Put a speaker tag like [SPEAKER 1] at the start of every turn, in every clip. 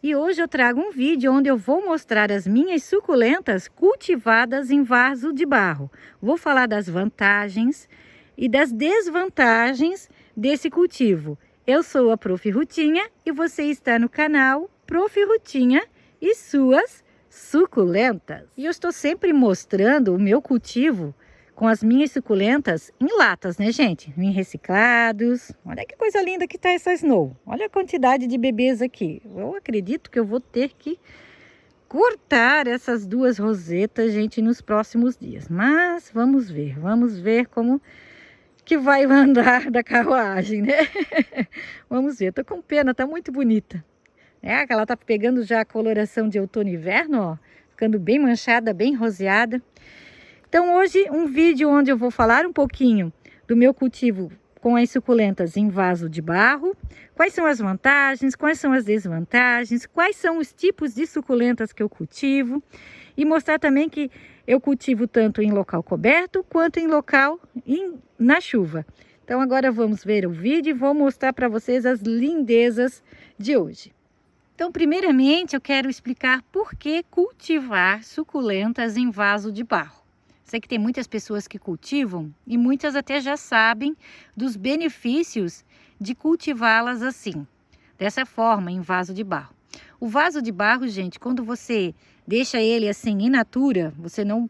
[SPEAKER 1] E hoje eu trago um vídeo onde eu vou mostrar as minhas suculentas cultivadas em vaso de barro. Vou falar das vantagens e das desvantagens desse cultivo. Eu sou a Prof. Rutinha e você está no canal Prof. Rutinha e suas suculentas. E eu estou sempre mostrando o meu cultivo com as minhas suculentas em latas, né, gente? Em reciclados. Olha que coisa linda que tá essa Snow. Olha a quantidade de bebês aqui. Eu acredito que eu vou ter que cortar essas duas rosetas, gente, nos próximos dias. Mas vamos ver como que vai andar da carruagem, né? Vamos ver. Tô com pena, tá muito bonita. É, ela tá pegando já a coloração de outono e inverno, ó. Ficando bem manchada, bem roseada. Então hoje um vídeo onde eu vou falar um pouquinho do meu cultivo com as suculentas em vaso de barro, quais são as vantagens, quais são as desvantagens, quais são os tipos de suculentas que eu cultivo e mostrar também que eu cultivo tanto em local coberto quanto em local na chuva. Então agora vamos ver o vídeo e vou mostrar para vocês as lindezas de hoje. Então primeiramente eu quero explicar por que cultivar suculentas em vaso de barro. Sei que tem muitas pessoas que cultivam e muitas até já sabem dos benefícios de cultivá-las assim, dessa forma, em vaso de barro. O vaso de barro, gente, quando você deixa ele assim in natura, você não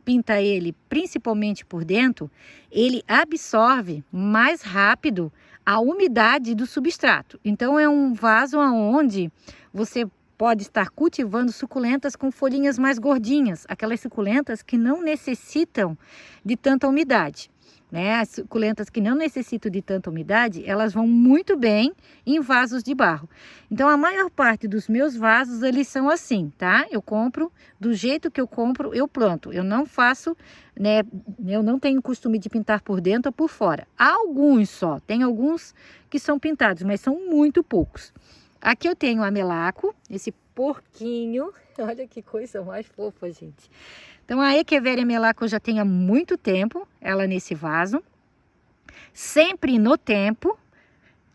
[SPEAKER 1] pinta ele principalmente por dentro, ele absorve mais rápido a umidade do substrato. Então é um vaso onde você pode estar cultivando suculentas com folhinhas mais gordinhas, aquelas suculentas que não necessitam de tanta umidade, né? As suculentas que não necessitam de tanta umidade, elas vão muito bem em vasos de barro. Então a maior parte dos meus vasos, eles são assim, tá? Eu compro, do jeito que eu compro, eu planto. Eu não faço, né? Eu não tenho costume de pintar por dentro ou por fora. Alguns só, tem alguns que são pintados, mas são muito poucos. Aqui eu tenho a melaco, esse porquinho, olha que coisa mais fofa, gente. Então a Echeveria melaco eu já tenho há muito tempo, ela nesse vaso. Sempre no tempo,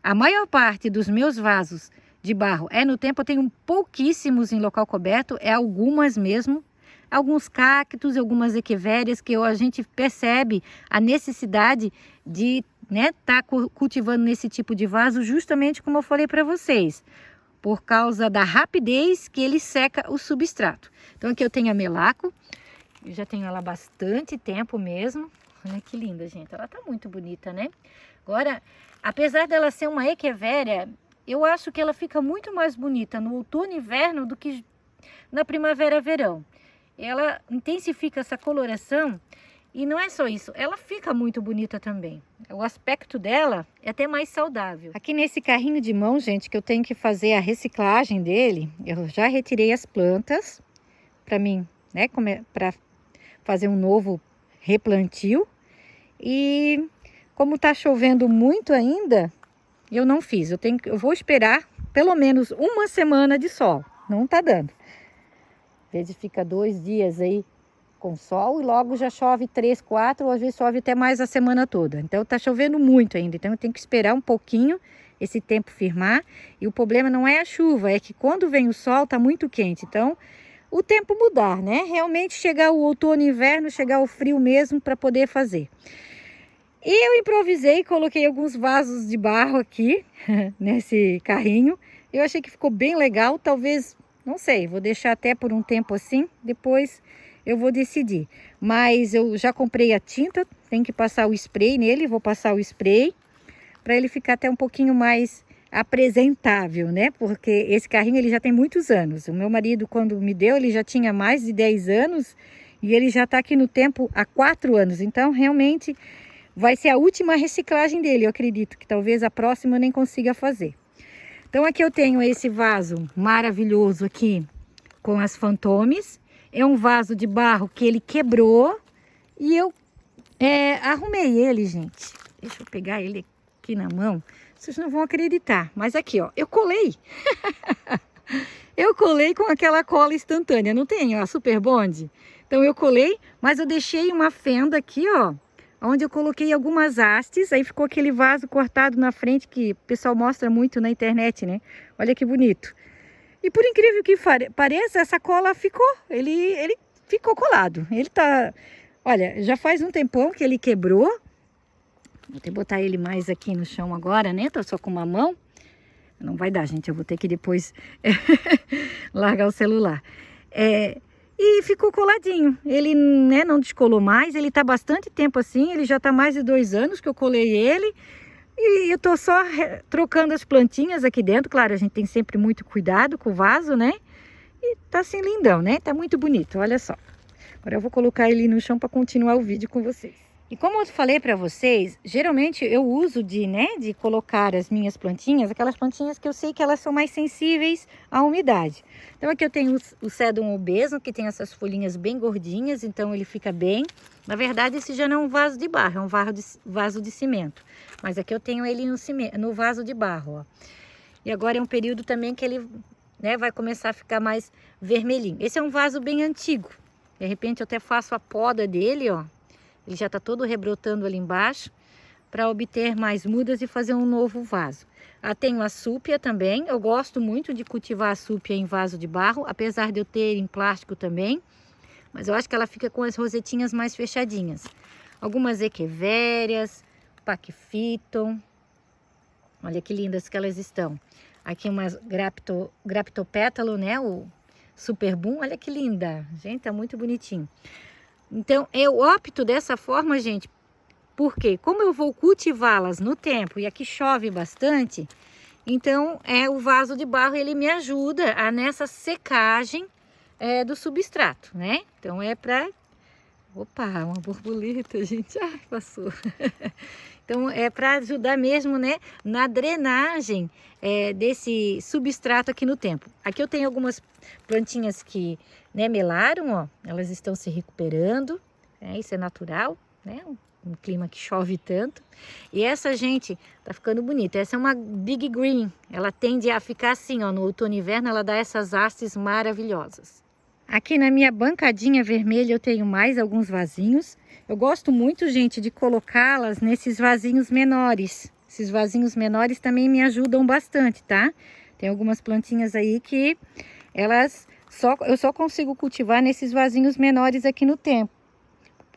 [SPEAKER 1] a maior parte dos meus vasos de barro é no tempo, eu tenho pouquíssimos em local coberto, é algumas mesmo. Alguns cactos, algumas echeverias que a gente percebe a necessidade de tá cultivando nesse tipo de vaso, justamente como eu falei para vocês, por causa da rapidez que ele seca o substrato. Então aqui eu tenho a melaco, eu já tenho ela há bastante tempo mesmo. Olha que linda, gente, ela tá muito bonita, né? Agora, apesar dela ser uma echeveria, eu acho que ela fica muito mais bonita no outono e inverno do que na primavera e verão. Ela intensifica essa coloração. E não é só isso, ela fica muito bonita também. O aspecto dela é até mais saudável. Aqui nesse carrinho de mão, gente, que eu tenho que fazer a reciclagem dele, eu já retirei as plantas para mim, né, para fazer um novo replantio. E como tá chovendo muito ainda, eu não fiz. Eu vou esperar pelo menos uma semana de sol. Não tá dando. Às vezes fica 2 dias aí com sol e logo já chove 3, 4, ou às vezes chove até mais a semana toda. Então tá chovendo muito ainda, então eu tenho que esperar um pouquinho esse tempo firmar. E o problema não é a chuva, é que quando vem o sol tá muito quente, então o tempo mudar, né? Realmente chegar o outono e inverno, chegar o frio mesmo para poder fazer. E eu improvisei e coloquei alguns vasos de barro aqui nesse carrinho. Eu achei que ficou bem legal, talvez, não sei, vou deixar até por um tempo assim, depois eu vou decidir. Mas eu já comprei a tinta, tem que passar o spray nele, vou passar o spray para ele ficar até um pouquinho mais apresentável, né? Porque esse carrinho ele já tem muitos anos. O meu marido, quando me deu, ele já tinha mais de 10 anos e ele já está aqui no tempo há 4 anos. Então, realmente, vai ser a última reciclagem dele. Eu acredito que talvez a próxima eu nem consiga fazer. Então, aqui eu tenho esse vaso maravilhoso aqui com as fantomes. É um vaso de barro que ele quebrou e eu arrumei ele, gente. Deixa eu pegar ele aqui na mão. Vocês não vão acreditar, mas aqui, ó, eu colei. Eu colei com aquela cola instantânea, não tem, ó, Super Bond? Então eu colei, mas eu deixei uma fenda aqui, ó, onde eu coloquei algumas hastes, aí ficou aquele vaso cortado na frente que o pessoal mostra muito na internet, né? Olha que bonito. E por incrível que pareça, essa cola ficou, ele ficou colado. Ele tá, olha, já faz um tempão que ele quebrou. Vou ter que botar ele mais aqui no chão agora, né? Tô só com uma mão. Não vai dar, gente, eu vou ter que depois largar o celular. E ficou coladinho. Ele, né, não descolou mais, ele tá bastante tempo assim, ele já tá mais de 2 anos que eu colei ele. E eu tô só trocando as plantinhas aqui dentro. Claro, a gente tem sempre muito cuidado com o vaso, né? E tá assim lindão, né? Tá muito bonito, olha só. Agora eu vou colocar ele no chão para continuar o vídeo com vocês. E como eu falei para vocês, geralmente eu uso de colocar as minhas plantinhas, aquelas plantinhas que eu sei que elas são mais sensíveis à umidade. Então aqui eu tenho o Sedum obeso, que tem essas folhinhas bem gordinhas, então ele fica bem. Na verdade, esse já não é um vaso de barro, é um vaso de cimento. Mas aqui eu tenho ele no vaso de barro, ó. E agora é um período também que ele, né, vai começar a ficar mais vermelhinho. Esse é um vaso bem antigo. De repente eu até faço a poda dele, ó. Ele já está todo rebrotando ali embaixo para obter mais mudas e fazer um novo vaso. Tenho a súpia também. Eu gosto muito de cultivar a súpia em vaso de barro, apesar de eu ter em plástico também. Mas eu acho que ela fica com as rosetinhas mais fechadinhas. Algumas equevérias, Pachyphyton. Olha que lindas que elas estão. Aqui umas Graptopétalo, né? O Super Boom. Olha que linda. Gente, tá muito bonitinho. Então, eu opto dessa forma, gente, porque como eu vou cultivá-las no tempo e aqui chove bastante, então o vaso de barro ele me ajuda nessa secagem do substrato, né? Então é para... Opa, uma borboleta, gente. Ai, passou. Então é para ajudar mesmo, né, na drenagem desse substrato aqui no tempo. Aqui eu tenho algumas plantinhas que, né, melaram, ó. Elas estão se recuperando, isso é natural, né? Um clima que chove tanto. E essa, gente, tá ficando bonita. Essa é uma Big Green. Ela tende a ficar assim, ó, no outono e inverno, ela dá essas hastes maravilhosas. Aqui na minha bancadinha vermelha eu tenho mais alguns vasinhos. Eu gosto muito, gente, de colocá-las nesses vasinhos menores. Esses vasinhos menores também me ajudam bastante, tá? Tem algumas plantinhas aí que eu só consigo cultivar nesses vasinhos menores aqui no tempo.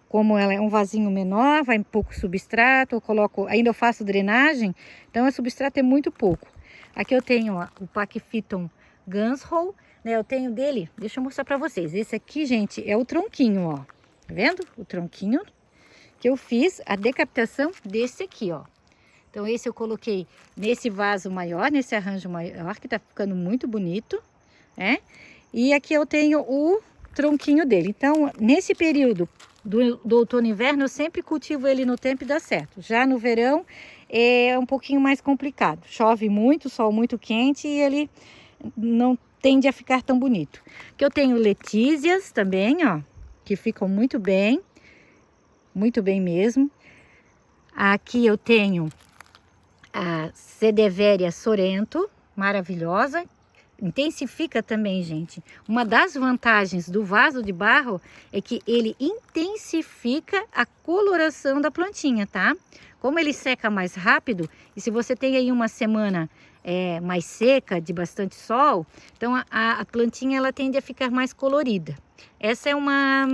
[SPEAKER 1] Como ela é um vasinho menor, vai pouco substrato, ainda eu faço drenagem, então o substrato é muito pouco. Aqui eu tenho, ó, o Pachyphyton Gunshoe, né? Eu tenho dele, deixa eu mostrar para vocês. Esse aqui, gente, é o tronquinho, ó. Tá vendo? O tronquinho que eu fiz a decapitação desse aqui, ó. Então esse eu coloquei nesse vaso maior, nesse arranjo maior, que tá ficando muito bonito, né? E aqui eu tenho o tronquinho dele. Então, nesse período do outono e inverno, eu sempre cultivo ele no tempo e dá certo. Já no verão é um pouquinho mais complicado. Chove muito, sol muito quente e ele não tende a ficar tão bonito. Aqui eu tenho letícias também, ó, que ficam muito bem mesmo. Aqui eu tenho a Sedeveria Sorrento, maravilhosa. Intensifica também, gente. Uma das vantagens do vaso de barro é que ele intensifica a coloração da plantinha, tá? Como ele seca mais rápido, e se você tem aí uma semana mais seca, de bastante sol, então a plantinha ela tende a ficar mais colorida. Essa é uma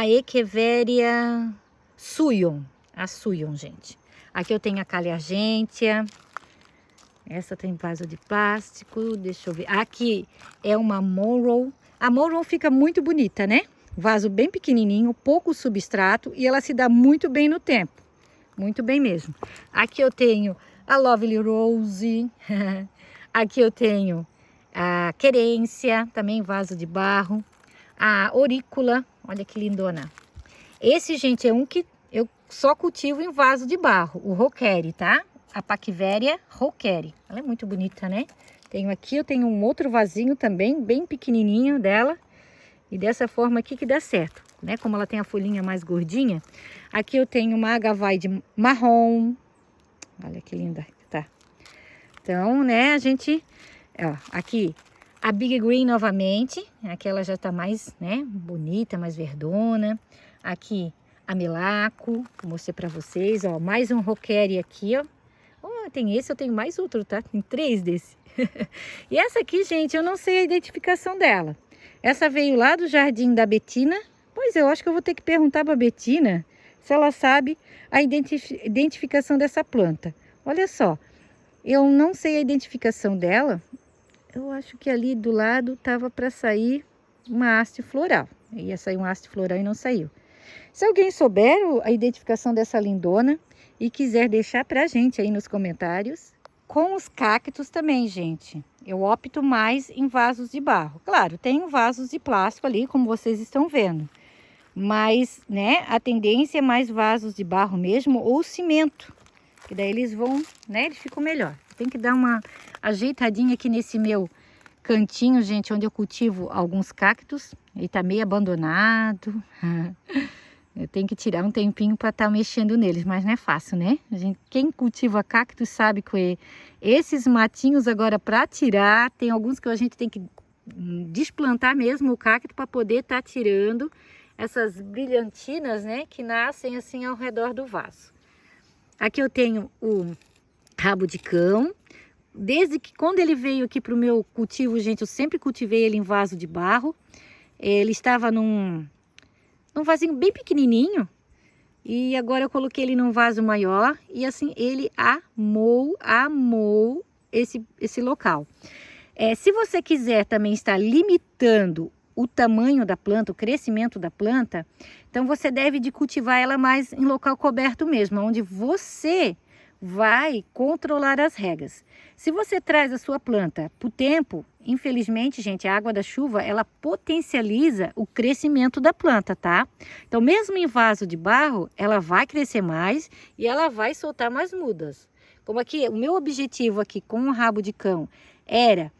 [SPEAKER 1] Echeveria Suyon, a Suyon, gente. Aqui eu tenho a Caliargentia. Essa tem vaso de plástico, deixa eu ver. Aqui é uma Monroe. A Monroe fica muito bonita, né? Vaso bem pequenininho, pouco substrato e ela se dá muito bem no tempo. Muito bem mesmo. Aqui eu tenho a Lovely Rose. Aqui eu tenho a Querência, também vaso de barro. A Aurícula, olha que lindona. Esse, gente, é um que eu só cultivo em vaso de barro, o Roqueri, tá? A Pachyveria Roqueri. Ela é muito bonita, né? Eu tenho um outro vasinho também, bem pequenininho dela. E dessa forma aqui que dá certo, né? Como ela tem a folhinha mais gordinha. Aqui eu tenho uma Agavide marrom. Olha que linda que tá. Então, né, a gente... Ó, aqui a Big Green novamente. Aqui ela já tá mais, né, bonita, mais verdona. Aqui a Melaco, vou mostrar pra vocês, ó. Mais um Roqueri aqui, ó. tem esse, eu tenho mais outro, tá? Tem 3 desse. E essa aqui, gente, eu não sei a identificação dela. Essa veio lá do jardim da Betina. Pois eu acho que eu vou ter que perguntar para a Betina se ela sabe a identificação dessa planta. Olha só, eu não sei a identificação dela. Eu acho que ali do lado tava para sair uma haste floral. Ia sair uma haste floral e não saiu. Se alguém souber a identificação dessa lindona e quiser deixar para a gente aí nos comentários. Com os cactos também, gente, eu opto mais em vasos de barro. Claro, tem vasos de plástico ali, como vocês estão vendo. Mas, né, a tendência é mais vasos de barro mesmo ou cimento. Que daí eles vão, né, eles ficam melhor. Tem que dar uma ajeitadinha aqui nesse meu cantinho, gente, onde eu cultivo alguns cactos. Ele tá meio abandonado. Eu tenho que tirar um tempinho para estar mexendo neles, mas não é fácil, né? Quem cultiva cactos sabe que esses matinhos agora para tirar, tem alguns que a gente tem que desplantar mesmo o cacto para poder estar tirando essas brilhantinas, né, que nascem assim ao redor do vaso. Aqui eu tenho o rabo de cão. Desde que quando ele veio aqui para o meu cultivo, gente, eu sempre cultivei ele em vaso de barro. Ele estava num vasinho bem pequenininho e agora eu coloquei ele num vaso maior e assim ele amou esse local. Se você quiser também estar limitando o tamanho da planta, o crescimento da planta, então você deve de cultivar ela mais em local coberto mesmo, onde você vai controlar as regas. Se você traz a sua planta para o tempo, infelizmente, gente, a água da chuva, ela potencializa o crescimento da planta, tá? Então, mesmo em vaso de barro, ela vai crescer mais e ela vai soltar mais mudas. Como aqui, o meu objetivo aqui com o rabo de cão era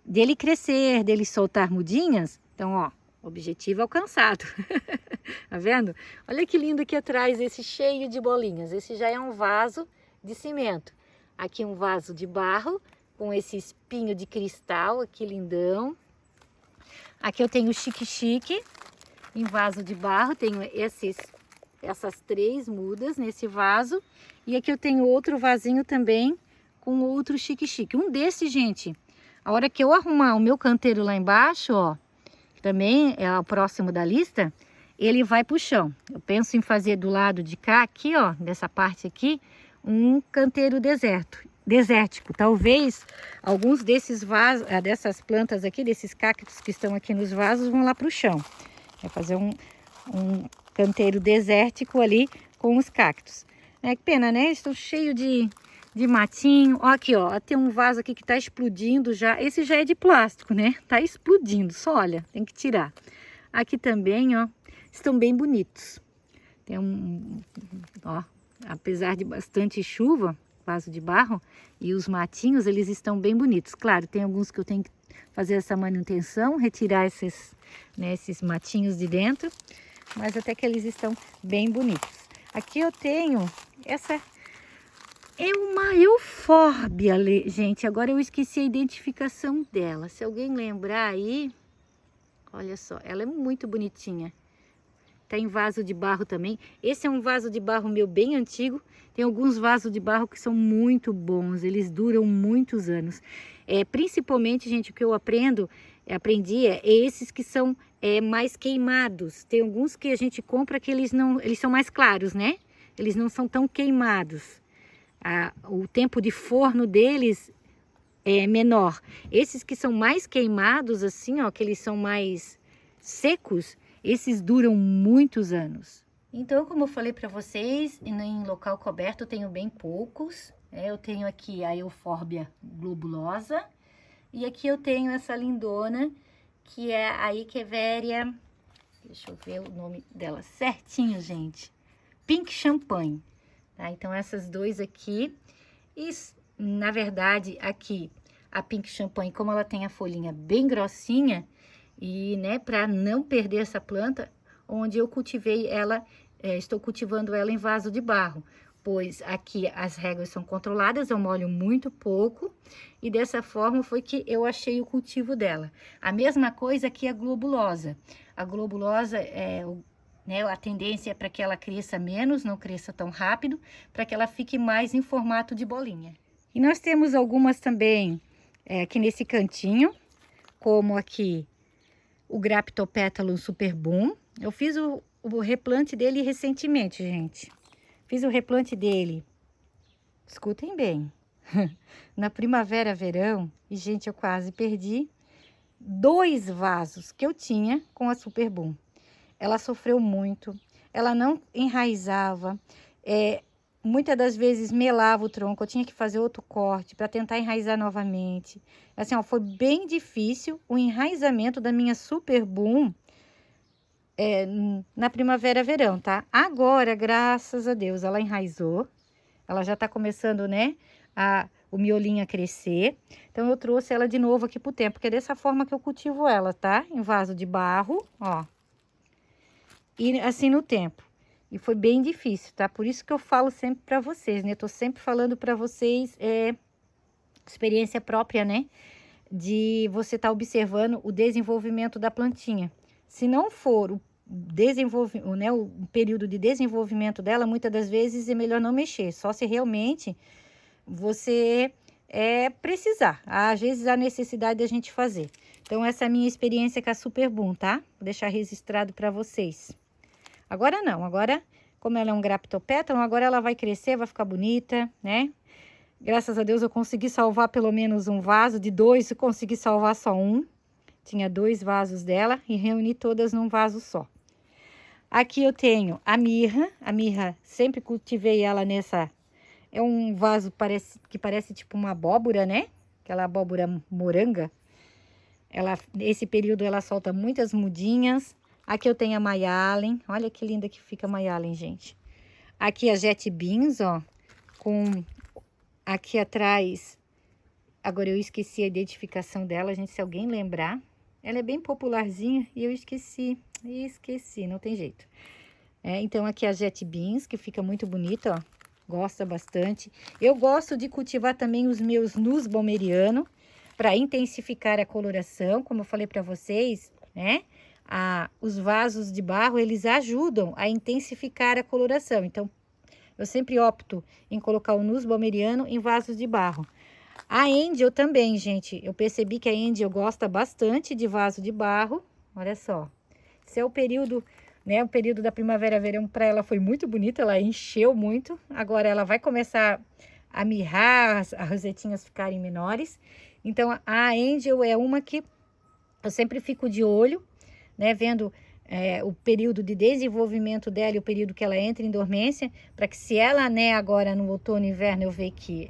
[SPEAKER 1] dele crescer, dele soltar mudinhas. Então, ó, objetivo alcançado. Tá vendo? Olha que lindo aqui atrás, esse cheio de bolinhas. Esse já é um vaso de cimento. Aqui um vaso de barro com esse espinho de cristal, aqui lindão. Aqui eu tenho o chique-chique em vaso de barro, tenho essas 3 mudas nesse vaso. E aqui eu tenho outro vasinho também com outro chique-chique. Um desse, gente, a hora que eu arrumar o meu canteiro lá embaixo, ó, que também é o próximo da lista, ele vai pro chão. Eu penso em fazer do lado de cá, aqui, ó, dessa parte aqui, um canteiro desértico. Talvez alguns desses vasos, dessas plantas aqui, desses cactos que estão aqui nos vasos, vão lá para o chão. Vai fazer um canteiro desértico ali com os cactos. É que pena, né? Estou cheio de matinho. Ó, aqui, ó, tem um vaso aqui que está explodindo já. Esse já é de plástico, né? Tá explodindo, só olha, tem que tirar. Aqui também, ó, estão bem bonitos. Tem ó, apesar de bastante chuva, vaso de barro, e os matinhos, eles estão bem bonitos. Claro, tem alguns que eu tenho que fazer essa manutenção, retirar esses matinhos de dentro, mas até que eles estão bem bonitos. Aqui eu tenho essa, é uma eufórbia, gente, agora eu esqueci a identificação dela. Se alguém lembrar aí, olha só, ela é muito bonitinha. Tá em vaso de barro também. Esse é um vaso de barro meu bem antigo. Tem alguns vasos de barro que são muito bons. Eles duram muitos anos. Principalmente, gente, o que eu aprendi é esses que são mais queimados. Tem alguns que a gente compra que eles são mais claros, né? Eles não são tão queimados. O tempo de forno deles é menor. Esses que são mais queimados, assim, ó, que eles são mais secos, esses duram muitos anos. Então, como eu falei para vocês, em local coberto eu tenho bem poucos. Eu tenho aqui a Euphorbia globulosa. E aqui eu tenho essa lindona, que é a Echeveria. Deixa eu ver o nome dela certinho, gente. Pink Champagne. Tá? Então, essas 2 aqui. E, na verdade, aqui, a Pink Champagne, como ela tem a folhinha bem grossinha, e, né, para não perder essa planta, onde eu cultivei ela, estou cultivando ela em vaso de barro, pois aqui as réguas são controladas, eu molho muito pouco, e dessa forma foi que eu achei o cultivo dela. A mesma coisa aqui a globulosa. A globulosa, né, a tendência é para que ela cresça menos, não cresça tão rápido, para que ela fique mais em formato de bolinha. E nós temos algumas também aqui nesse cantinho, como aqui o Graptopétalum Super Boom. Eu fiz o replante dele recentemente, gente. Fiz o replante dele, escutem bem, na primavera, verão. E, gente, eu quase perdi 2 vasos que eu tinha com a Super Boom. Ela sofreu muito, ela não enraizava, muitas das vezes melava o tronco, eu tinha que fazer outro corte para tentar enraizar novamente. Assim, ó, foi bem difícil o enraizamento da minha Super Boom na primavera, verão, tá? Agora, graças a Deus, ela enraizou, ela já tá começando, né, o miolinho a crescer. Então, eu trouxe ela de novo aqui pro tempo, porque é dessa forma que eu cultivo ela, tá? Em vaso de barro, ó. E assim no tempo. E foi bem difícil, tá? Por isso que eu falo sempre pra vocês, né? Eu tô sempre falando pra vocês, experiência própria, né? De você tá observando o desenvolvimento da plantinha. Se não for o período de desenvolvimento dela, muitas das vezes é melhor não mexer. Só se realmente você precisar. Às vezes há necessidade da gente fazer. Então, essa é a minha experiência com a Super Boom, tá? Vou deixar registrado para vocês. Agora não, agora, como ela é um Graptopétalum, agora ela vai crescer, vai ficar bonita, né? Graças a Deus eu consegui salvar pelo menos um vaso, de 2 eu consegui salvar só um. Tinha 2 vasos dela e reuni todas num vaso só. Aqui eu tenho a mirra sempre cultivei ela nessa... É um vaso que parece tipo uma abóbora, né? Aquela abóbora moranga. Nesse período ela solta muitas mudinhas. Aqui eu tenho a Mayalen. Olha que linda que fica a Mayalen, gente. Aqui a Jet Beans, ó. Com aqui atrás... Agora eu esqueci a identificação dela, gente, se alguém lembrar. Ela é bem popularzinha e eu esqueci. Não tem jeito. Então aqui a Jet Beans, que fica muito bonita, ó. Gosta bastante. Eu gosto de cultivar também os meus Nus Bohmeriano para intensificar a coloração, como eu falei para vocês, né? Os vasos de barro, eles ajudam a intensificar a coloração. Então, eu sempre opto em colocar o Nus Bohmeriano em vasos de barro. A Angel também, gente. Eu percebi que a Angel gosta bastante de vaso de barro. Olha só. Esse é o período... né? O período da primavera, verão, para ela foi muito bonito, ela encheu muito. Agora ela vai começar a mirrar, as rosetinhas ficarem menores. Então, a Angel é uma que eu sempre fico de olho, né? Vendo o período de desenvolvimento dela e o período que ela entra em dormência, para que se ela, né, agora no outono e inverno eu ver que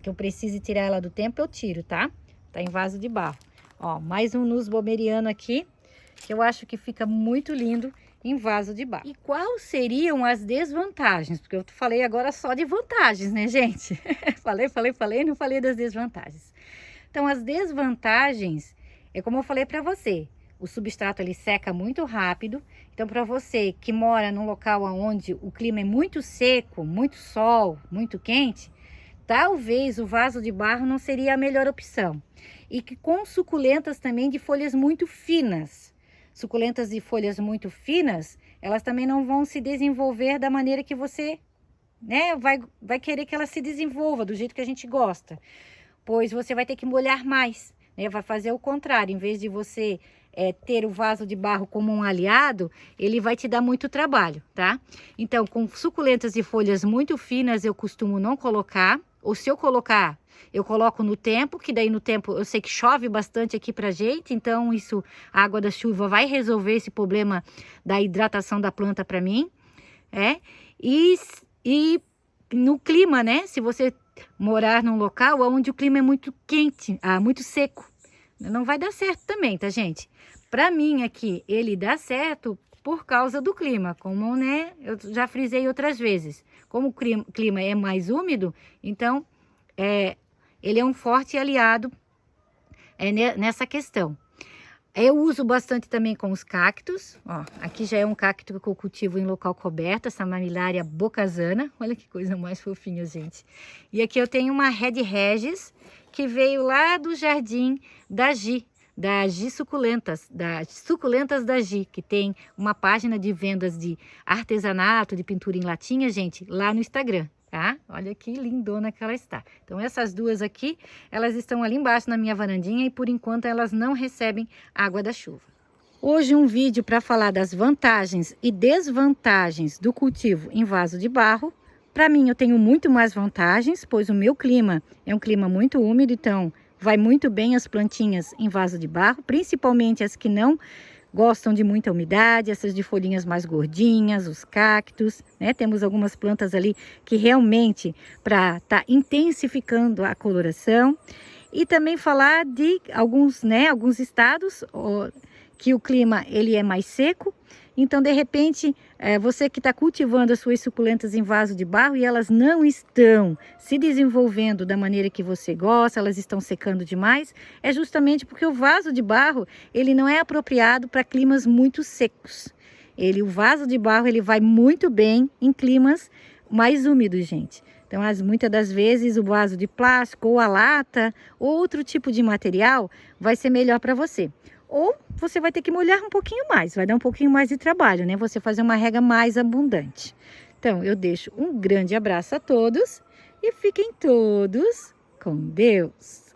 [SPEAKER 1] eu precise tirar ela do tempo, eu tiro, tá? Tá em vaso de barro. Ó, mais um Nus Bohmeriano aqui, que eu acho que fica muito lindo em vaso de barro. E quais seriam as desvantagens? Porque eu falei agora só de vantagens, né, gente? falei, não falei das desvantagens. Então, as desvantagens, como eu falei para você, o substrato ele seca muito rápido. Então, para você que mora num local onde o clima é muito seco, muito sol, muito quente, talvez o vaso de barro não seria a melhor opção. E que com suculentas também de folhas muito finas. Suculentas de folhas muito finas, elas também não vão se desenvolver da maneira que você, né, vai querer que ela se desenvolva, do jeito que a gente gosta. Pois você vai ter que molhar mais, né? Vai fazer o contrário, em vez de você ter o vaso de barro como um aliado, ele vai te dar muito trabalho, tá? Então, com suculentas de folhas muito finas, eu costumo não colocar, ou se eu colocar, eu coloco no tempo, que daí no tempo eu sei que chove bastante aqui pra gente, então a água da chuva vai resolver esse problema da hidratação da planta pra mim, e no clima, né? Se você morar num local onde o clima é muito quente, muito seco, não vai dar certo também, tá, gente? Pra mim aqui, ele dá certo por causa do clima, como, né, eu já frisei outras vezes. Como o clima é mais úmido, então, ele é um forte aliado nessa questão. Eu uso bastante também com os cactos, ó, aqui já é um cacto que eu cultivo em local coberto, essa Mamillaria bocasana, olha que coisa mais fofinha, gente. E aqui eu tenho uma Red Regis, que veio lá do jardim da Gi Suculentas, das Suculentas da Gi, que tem uma página de vendas de artesanato, de pintura em latinha, gente, lá no Instagram. tá? Olha que lindona que ela está. Então, essas duas aqui, elas estão ali embaixo na minha varandinha e por enquanto elas não recebem água da chuva. Hoje um vídeo para falar das vantagens e desvantagens do cultivo em vaso de barro. Para mim, eu tenho muito mais vantagens, pois o meu clima é um clima muito úmido, então vai muito bem as plantinhas em vaso de barro, principalmente as que não gostam de muita umidade, essas de folhinhas mais gordinhas, os cactos, né? Temos algumas plantas ali que realmente para tá intensificando a coloração. E também falar de alguns estados que o clima ele é mais seco. Então, de repente, você que está cultivando as suas suculentas em vaso de barro e elas não estão se desenvolvendo da maneira que você gosta, elas estão secando demais, é justamente porque o vaso de barro ele não é apropriado para climas muito secos. O vaso de barro ele vai muito bem em climas mais úmidos, gente. Então, muitas das vezes o vaso de plástico ou a lata ou outro tipo de material vai ser melhor para você. Ou você vai ter que molhar um pouquinho mais, vai dar um pouquinho mais de trabalho, né? Você fazer uma rega mais abundante. Então, eu deixo um grande abraço a todos e fiquem todos com Deus.